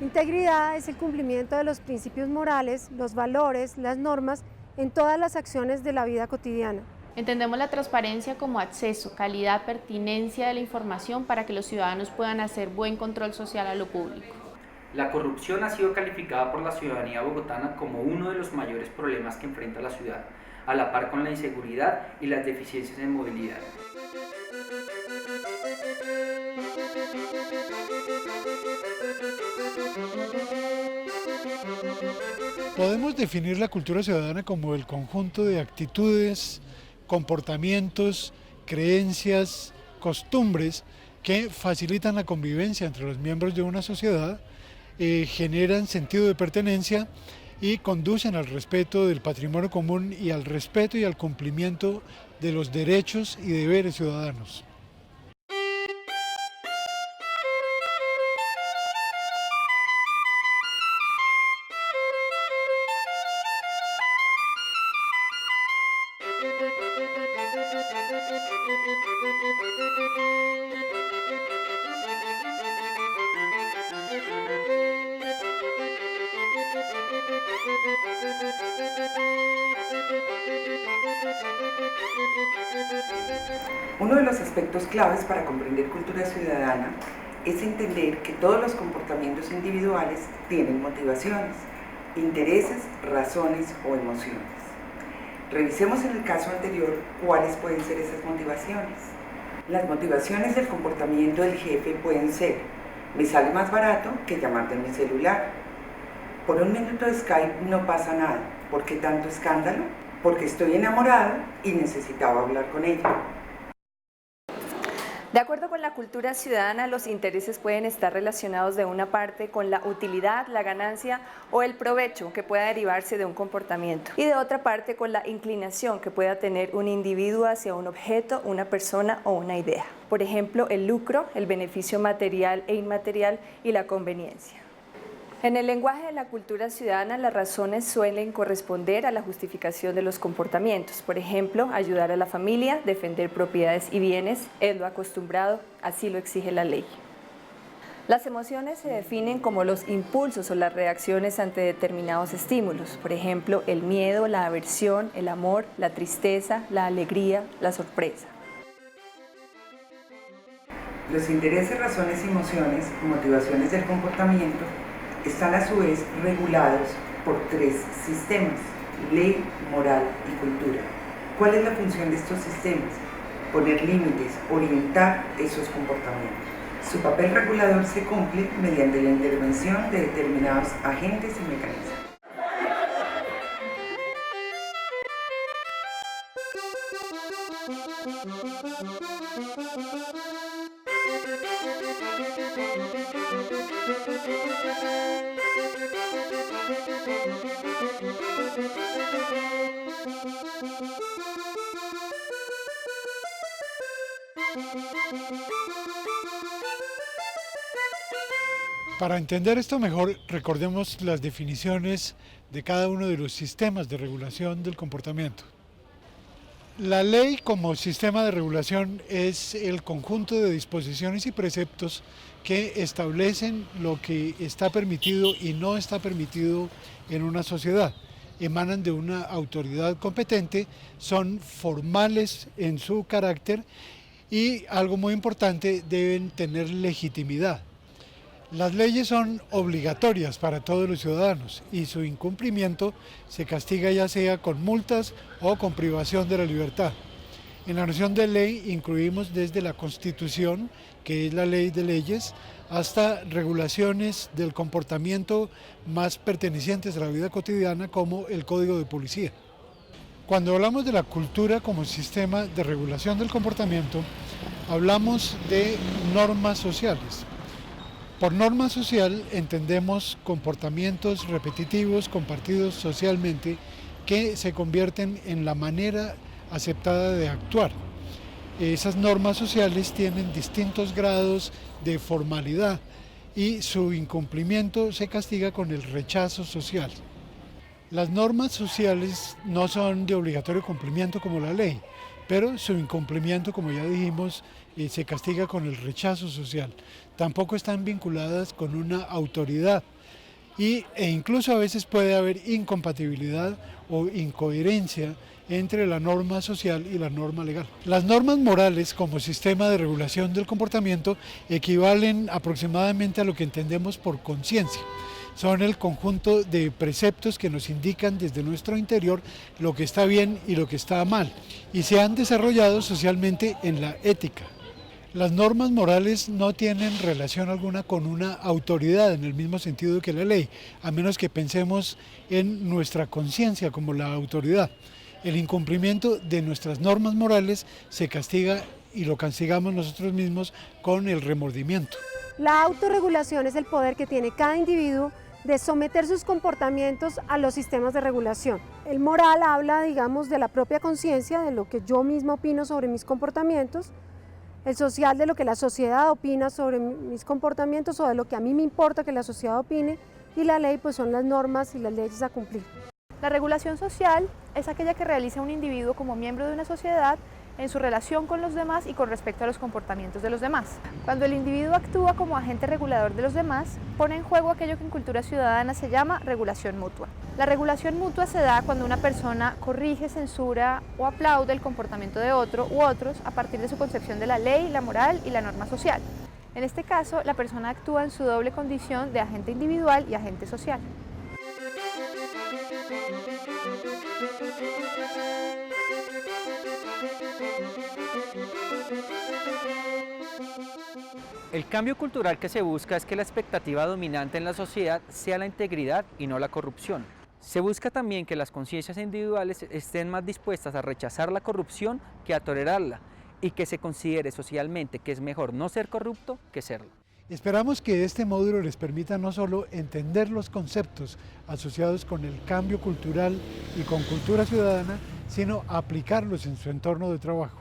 Integridad es el cumplimiento de los principios morales, los valores, las normas en todas las acciones de la vida cotidiana. Entendemos la transparencia como acceso, calidad, pertinencia de la información para que los ciudadanos puedan hacer buen control social a lo público. La corrupción ha sido calificada por la ciudadanía bogotana como uno de los mayores problemas que enfrenta la ciudad, a la par con la inseguridad y las deficiencias en movilidad. Podemos definir la cultura ciudadana como el conjunto de actitudes, comportamientos, creencias, costumbres que facilitan la convivencia entre los miembros de una sociedad, generan sentido de pertenencia y conducen al respeto del patrimonio común y al respeto y al cumplimiento de los derechos y deberes ciudadanos. Uno de los aspectos claves para comprender cultura ciudadana es entender que todos los comportamientos individuales tienen motivaciones, intereses, razones o emociones. Revisemos en el caso anterior cuáles pueden ser esas motivaciones. Las motivaciones del comportamiento del jefe pueden ser: me sale más barato que llamarte en mi celular. Por un minuto de Skype no pasa nada. ¿Por qué tanto escándalo? Porque estoy enamorado y necesitaba hablar con ella. De acuerdo con la cultura ciudadana, los intereses pueden estar relacionados de una parte con la utilidad, la ganancia o el provecho que pueda derivarse de un comportamiento, y de otra parte con la inclinación que pueda tener un individuo hacia un objeto, una persona o una idea. Por ejemplo, el lucro, el beneficio material e inmaterial y la conveniencia. En el lenguaje de la cultura ciudadana, las razones suelen corresponder a la justificación de los comportamientos. Por ejemplo, ayudar a la familia, defender propiedades y bienes, es lo acostumbrado, así lo exige la ley. Las emociones se definen como los impulsos o las reacciones ante determinados estímulos. Por ejemplo, el miedo, la aversión, el amor, la tristeza, la alegría, la sorpresa. Los intereses, razones y emociones, motivaciones del comportamiento, están a su vez regulados por tres sistemas: ley, moral y cultura. ¿Cuál es la función de estos sistemas? Poner límites, orientar esos comportamientos. Su papel regulador se cumple mediante la intervención de determinados agentes y mecanismos. Para entender esto mejor, recordemos las definiciones de cada uno de los sistemas de regulación del comportamiento. La ley como sistema de regulación es el conjunto de disposiciones y preceptos que establecen lo que está permitido y no está permitido en una sociedad. Emanan de una autoridad competente, son formales en su carácter y, algo muy importante, deben tener legitimidad. Las leyes son obligatorias para todos los ciudadanos y su incumplimiento se castiga ya sea con multas o con privación de la libertad. En la noción de ley incluimos desde la Constitución, que es la ley de leyes, hasta regulaciones del comportamiento más pertenecientes a la vida cotidiana, como el Código de Policía. Cuando hablamos de la cultura como sistema de regulación del comportamiento, hablamos de normas sociales. Por norma social entendemos comportamientos repetitivos compartidos socialmente que se convierten en la manera aceptada de actuar. Esas normas sociales tienen distintos grados de formalidad y su incumplimiento se castiga con el rechazo social. Las normas sociales no son de obligatorio cumplimiento como la ley, pero su incumplimiento, como ya dijimos, se castiga con el rechazo social. Tampoco están vinculadas con una autoridad e incluso a veces puede haber incompatibilidad o incoherencia entre la norma social y la norma legal. Las normas morales como sistema de regulación del comportamiento equivalen aproximadamente a lo que entendemos por conciencia. Son el conjunto de preceptos que nos indican desde nuestro interior lo que está bien y lo que está mal, y se han desarrollado socialmente en la ética. Las normas morales no tienen relación alguna con una autoridad en el mismo sentido que la ley, a menos que pensemos en nuestra conciencia como la autoridad. El incumplimiento de nuestras normas morales se castiga y lo castigamos nosotros mismos con el remordimiento. La autorregulación es el poder que tiene cada individuo de someter sus comportamientos a los sistemas de regulación. El moral habla, digamos, de la propia conciencia, de lo que yo mismo opino sobre mis comportamientos. El social, de lo que la sociedad opina sobre mis comportamientos o de lo que a mí me importa que la sociedad opine. Y la ley, pues son las normas y las leyes a cumplir. La regulación social es aquella que realiza un individuo como miembro de una sociedad en su relación con los demás y con respecto a los comportamientos de los demás. Cuando el individuo actúa como agente regulador de los demás, pone en juego aquello que en cultura ciudadana se llama regulación mutua. La regulación mutua se da cuando una persona corrige, censura o aplaude el comportamiento de otro u otros a partir de su concepción de la ley, la moral y la norma social. En este caso, la persona actúa en su doble condición de agente individual y agente social. El cambio cultural que se busca es que la expectativa dominante en la sociedad sea la integridad y no la corrupción. Se busca también que las conciencias individuales estén más dispuestas a rechazar la corrupción que a tolerarla y que se considere socialmente que es mejor no ser corrupto que serlo. Esperamos que este módulo les permita no solo entender los conceptos asociados con el cambio cultural y con cultura ciudadana, sino aplicarlos en su entorno de trabajo.